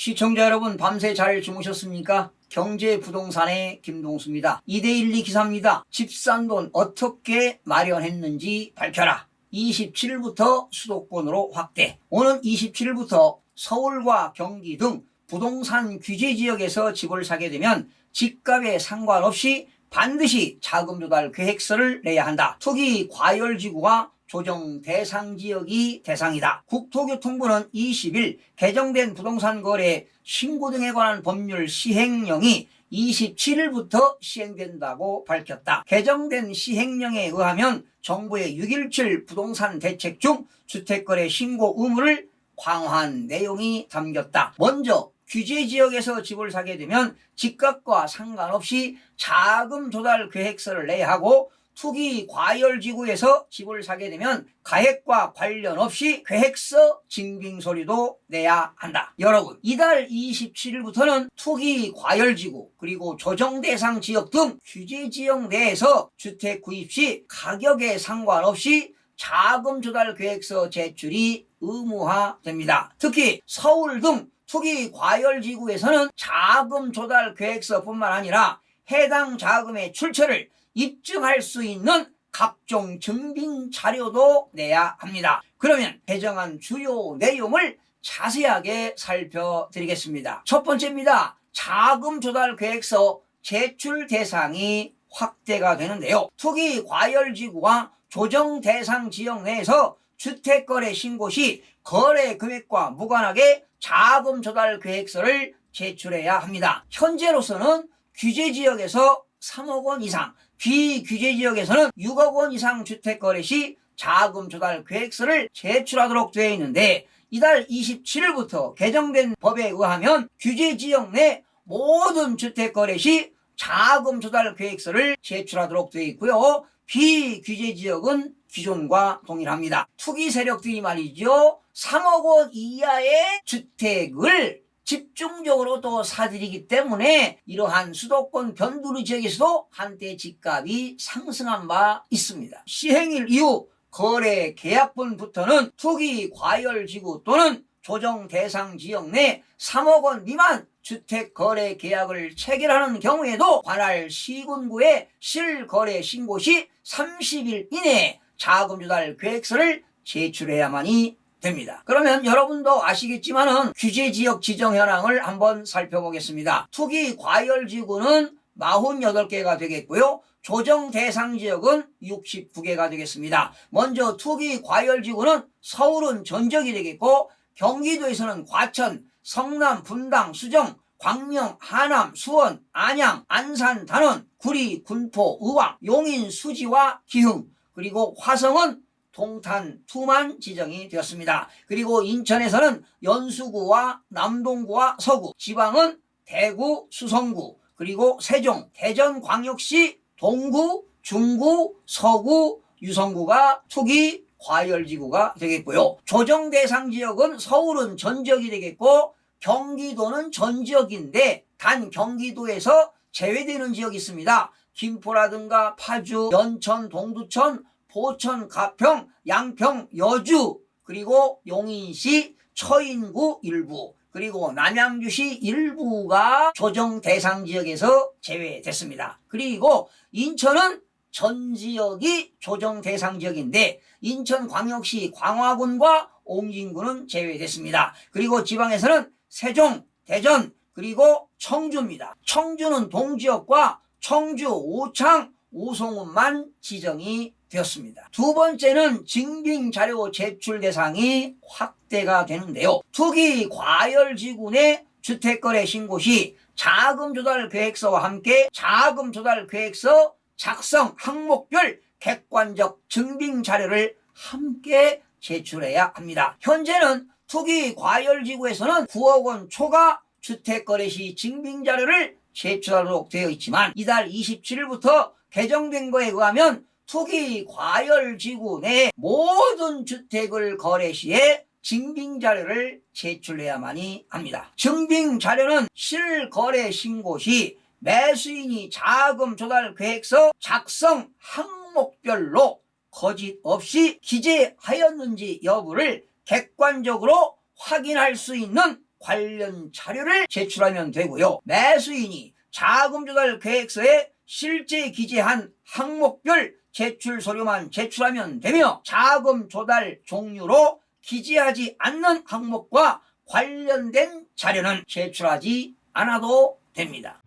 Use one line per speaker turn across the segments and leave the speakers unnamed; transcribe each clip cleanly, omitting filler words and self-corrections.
시청자 여러분, 밤새 잘 주무셨습니까? 경제부동산의 김동수입니다. 2대12 기사입니다. 집 산 돈 어떻게 마련했는지 밝혀라. 27일부터 수도권으로 확대. 오는 27일부터 서울과 경기 등 부동산 규제 지역에서 집을 사게 되면 집값에 상관없이 반드시 자금 조달 계획서를 내야 한다. 투기 과열지구와 조정 대상 지역이 대상이다. 국토교통부는 20일 개정된 부동산 거래 신고 등에 관한 법률 시행령이 27일부터 시행된다고 밝혔다. 개정된 시행령에 의하면 정부의 6.17 부동산 대책 중 주택거래 신고 의무를 강화한 내용이 담겼다. 먼저 규제지역에서 집을 사게 되면 집값과 상관없이 자금 조달 계획서를 내야 하고, 투기 과열지구에서 집을 사게 되면 가액과 관련 없이 계획서 징빙서류도 내야 한다. 여러분, 이달 27일부터는 투기 과열지구 그리고 조정대상 지역 등 규제지역 내에서 주택 구입 시 가격에 상관없이 자금 조달 계획서 제출이 의무화됩니다. 특히 서울 등 투기 과열지구에서는 자금 조달 계획서뿐만 아니라 해당 자금의 출처를 입증할 수 있는 각종 증빙 자료도 내야 합니다. 그러면 개정안 주요 내용을 자세하게 살펴드리겠습니다. 첫 번째입니다. 자금 조달 계획서 제출 대상이 확대가 되는데요. 투기 과열지구와 조정 대상 지역 내에서 주택거래 신고 시 거래 금액과 무관하게 자금 조달 계획서를 제출해야 합니다. 현재로서는 규제지역에서 3억 원 이상, 비규제지역에서는 6억 원 이상 주택거래 시 자금 조달 계획서를 제출하도록 되어 있는데, 이달 27일부터 개정된 법에 의하면 규제지역 내 모든 주택거래 시 자금 조달 계획서를 제출하도록 되어 있고요. 비규제지역은 기존과 동일합니다. 투기 세력들이 말이죠, 3억 원 이하의 주택을 집중적으로 또 사들이기 때문에 이러한 수도권 변두리 지역에서도 한때 집값이 상승한 바 있습니다. 시행일 이후 거래 계약분부터는 투기 과열지구 또는 조정 대상 지역 내 3억 원 미만 주택 거래 계약을 체결하는 경우에도 관할 시군구에 실거래 신고 시 30일 이내에 자금 조달 계획서를 제출해야만이 됩니다. 그러면 여러분도 아시겠지만은 규제지역 지정 현황을 한번 살펴보겠습니다. 투기 과열지구는 48개가 되겠고요. 조정 대상 지역은 69개가 되겠습니다. 먼저 투기 과열지구는 서울은 전적이 되겠고, 경기도에서는 과천, 성남, 분당, 수정, 광명, 하남, 수원, 안양, 안산, 단원, 구리, 군포, 의왕, 용인, 수지와 기흥, 그리고 화성은 동탄, 투만 지정이 되었습니다. 그리고 인천에서는 연수구와 남동구와 서구, 지방은 대구, 수성구, 그리고 세종, 대전광역시 동구, 중구, 서구, 유성구가 투기 과열지구가 되겠고요. 조정 대상 지역은 서울은 전지역이 되겠고, 경기도는 전지역인데 단 경기도에서 제외되는 지역이 있습니다. 김포라든가 파주, 연천, 동두천, 포천, 가평, 양평, 여주, 그리고 용인시, 처인구 일부, 그리고 남양주시 일부가 조정 대상 지역에서 제외됐습니다. 그리고 인천은 전 지역이 조정 대상 지역인데 인천광역시 광화군과 옹진구는 제외됐습니다. 그리고 지방에서는 세종, 대전, 그리고 청주입니다. 청주는 동지역과 청주, 오창, 오송읍만 지정이 되었습니다. 두 번째는 증빙자료 제출 대상이 확대가 되는데요. 투기 과열지구 내 주택거래 신고 시 자금 조달 계획서와 함께 자금 조달 계획서 작성 항목별 객관적 증빙자료를 함께 제출해야 합니다. 현재는 투기 과열지구에서는 9억 원 초과 주택거래 시 증빙자료를 제출하도록 되어 있지만, 이달 27일부터 개정된 거에 의하면 투기 과열지구 내 모든 주택을 거래 시에 증빙자료를 제출해야만이 합니다. 증빙자료는 실거래 신고 시 매수인이 자금 조달 계획서 작성 항목별로 거짓 없이 기재하였는지 여부를 객관적으로 확인할 수 있는 관련 자료를 제출하면 되고요. 매수인이 자금 조달 계획서에 실제 기재한 항목별 제출 서류만 제출하면 되며 자금 조달 종류로 기재하지 않는 항목과 관련된 자료는 제출하지 않아도 됩니다.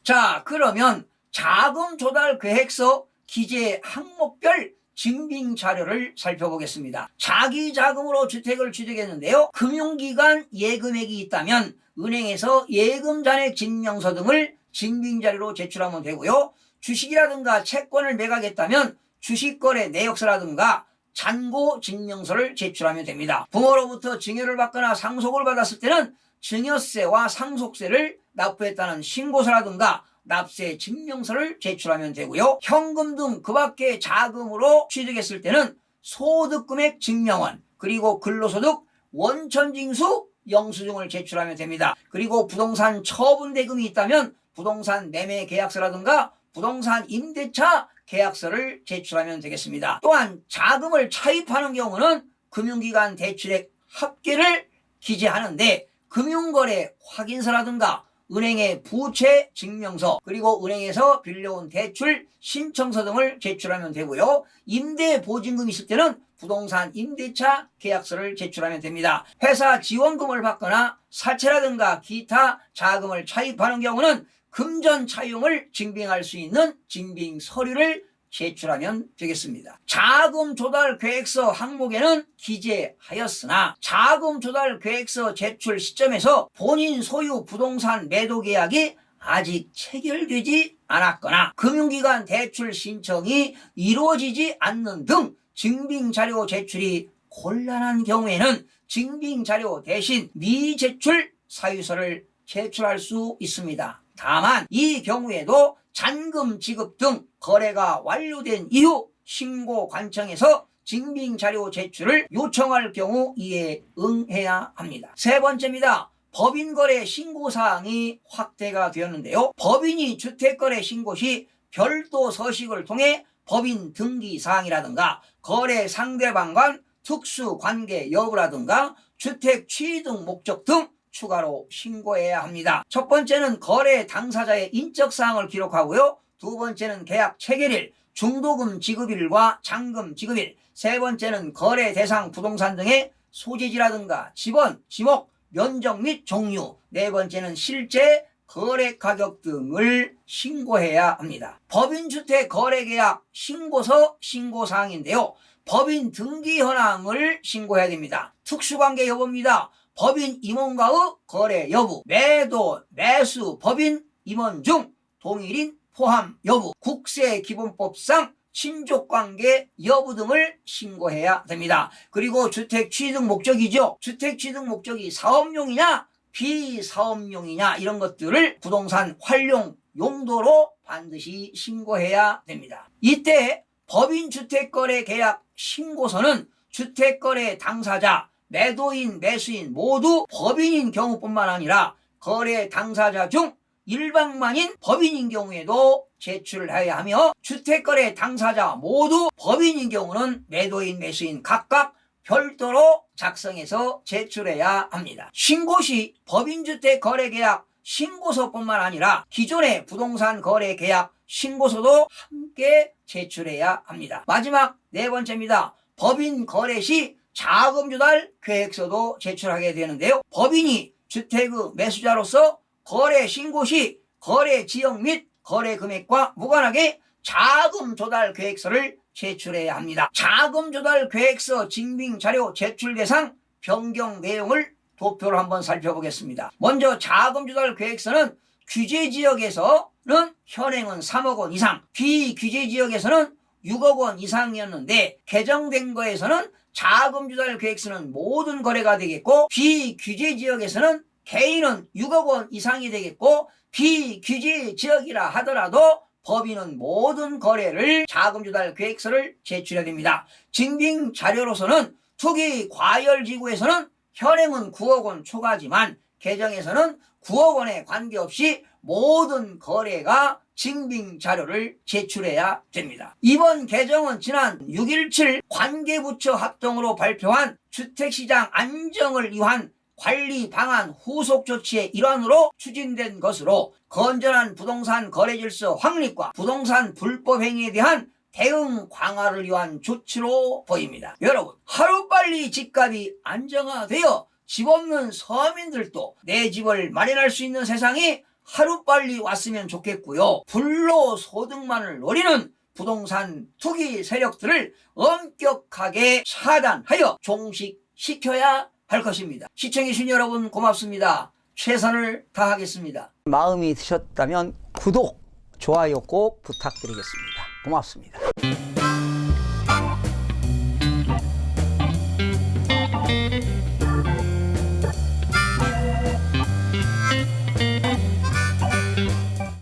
자, 그러면 자금 조달 계획서 기재 항목별 증빙 자료를 살펴보겠습니다. 자기 자금으로 주택을 취득했는데요. 금융기관 예금액이 있다면 은행에서 예금 잔액 증명서 등을 증빙 자료로 제출하면 되고요. 주식이라든가 채권을 매각했다면 주식거래 내역서라든가 잔고 증명서를 제출하면 됩니다. 부모로부터 증여를 받거나 상속을 받았을 때는 증여세와 상속세를 납부했다는 신고서라든가 납세 증명서를 제출하면 되고요. 현금 등 그 밖의 자금으로 취득했을 때는 소득금액 증명원, 그리고 근로소득 원천징수 영수증을 제출하면 됩니다. 그리고 부동산 처분대금이 있다면 부동산 매매 계약서라든가 부동산 임대차 계약서를 제출하면 되겠습니다. 또한 자금을 차입하는 경우는 금융기관 대출액 합계를 기재하는데 금융거래 확인서라든가 은행의 부채 증명서, 그리고 은행에서 빌려온 대출 신청서 등을 제출하면 되고요. 임대 보증금이 있을 때는 부동산 임대차 계약서를 제출하면 됩니다. 회사 지원금을 받거나 사채라든가 기타 자금을 차입하는 경우는 금전 차용을 증빙할 수 있는 증빙 서류를 제출하면 되겠습니다. 자금 조달 계획서 항목에는 기재하였으나 자금 조달 계획서 제출 시점에서 본인 소유 부동산 매도 계약이 아직 체결되지 않았거나 금융기관 대출 신청이 이루어지지 않는 등 증빙자료 제출이 곤란한 경우에는 증빙자료 대신 미제출 사유서를 제출할 수 있습니다. 다만 이 경우에도 잔금 지급 등 거래가 완료된 이후 신고관청에서 증빙자료 제출을 요청할 경우 이에 응해야 합니다. 세 번째입니다. 법인거래 신고사항이 확대가 되었는데요. 법인이 주택거래 신고 시 별도 서식을 통해 법인 등기사항이라든가 거래 상대방간 특수관계 여부라든가 주택 취득 목적 등 추가로 신고해야 합니다. 첫 번째는 거래 당사자의 인적사항을 기록하고요. 두 번째는 계약 체결일, 중도금 지급일과 잔금 지급일, 세 번째는 거래 대상 부동산 등의 소재지라든가 지번, 지목, 면적 및 종류, 네 번째는 실제 거래 가격 등을 신고해야 합니다. 법인주택 거래계약 신고서 신고사항인데요. 법인 등기 현황을 신고해야 됩니다. 특수관계 여부입니다. 법인 임원과의 거래 여부, 매도, 매수, 법인 임원 중 동일인 포함 여부, 국세기본법상 친족관계 여부 등을 신고해야 됩니다. 그리고 주택 취득 목적이죠. 주택 취득 목적이 사업용이냐 비사업용이냐 이런 것들을 부동산 활용 용도로 반드시 신고해야 됩니다. 이때 법인주택거래계약 신고서는 주택거래 당사자, 매도인, 매수인 모두 법인인 경우뿐만 아니라 거래 당사자 중 일방만인 법인인 경우에도 제출해야 하며 주택거래 당사자 모두 법인인 경우는 매도인, 매수인 각각 별도로 작성해서 제출해야 합니다. 신고 시 법인주택거래계약 신고서뿐만 아니라 기존의 부동산 거래계약 신고서도 함께 제출해야 합니다. 마지막 네 번째입니다. 법인 거래 시 자금조달 계획서도 제출하게 되는데요. 법인이 주택의 매수자로서 거래 신고 시 거래 지역 및 거래 금액과 무관하게 자금 조달 계획서를 제출해야 합니다. 자금 조달 계획서 증빙 자료 제출 대상 변경 내용을 도표로 한번 살펴보겠습니다. 먼저 자금 조달 계획서는 규제 지역에서는 현행은 3억 원 이상, 비규제 지역에서는 6억 원 이상이었는데 개정된 거에서는 자금 조달 계획서는 모든 거래가 되겠고 비규제 지역에서는 개인은 6억 원 이상이 되겠고 비규제 지역이라 하더라도 법인은 모든 거래를 자금 조달 계획서를 제출해야 됩니다. 증빙 자료로서는 투기 과열지구에서는 현행은 9억 원 초과지만 개정에서는 9억 원에 관계없이 모든 거래가 증빙 자료를 제출해야 됩니다. 이번 개정은 지난 6.17 관계부처 합동으로 발표한 주택시장 안정을 위한 관리 방안 후속 조치의 일환으로 추진된 것으로 건전한 부동산 거래 질서 확립과 부동산 불법 행위에 대한 대응 강화를 위한 조치로 보입니다. 여러분, 하루빨리 집값이 안정화되어 집 없는 서민들도 내 집을 마련할 수 있는 세상이 하루빨리 왔으면 좋겠고요. 불로소득만을 노리는 부동산 투기 세력들을 엄격하게 차단하여 종식시켜야 할 것입니다. 시청해주신 여러분 고맙습니다. 최선을 다하겠습니다. 마음이 드셨다면 구독, 좋아요 꼭 부탁드리겠습니다. 고맙습니다.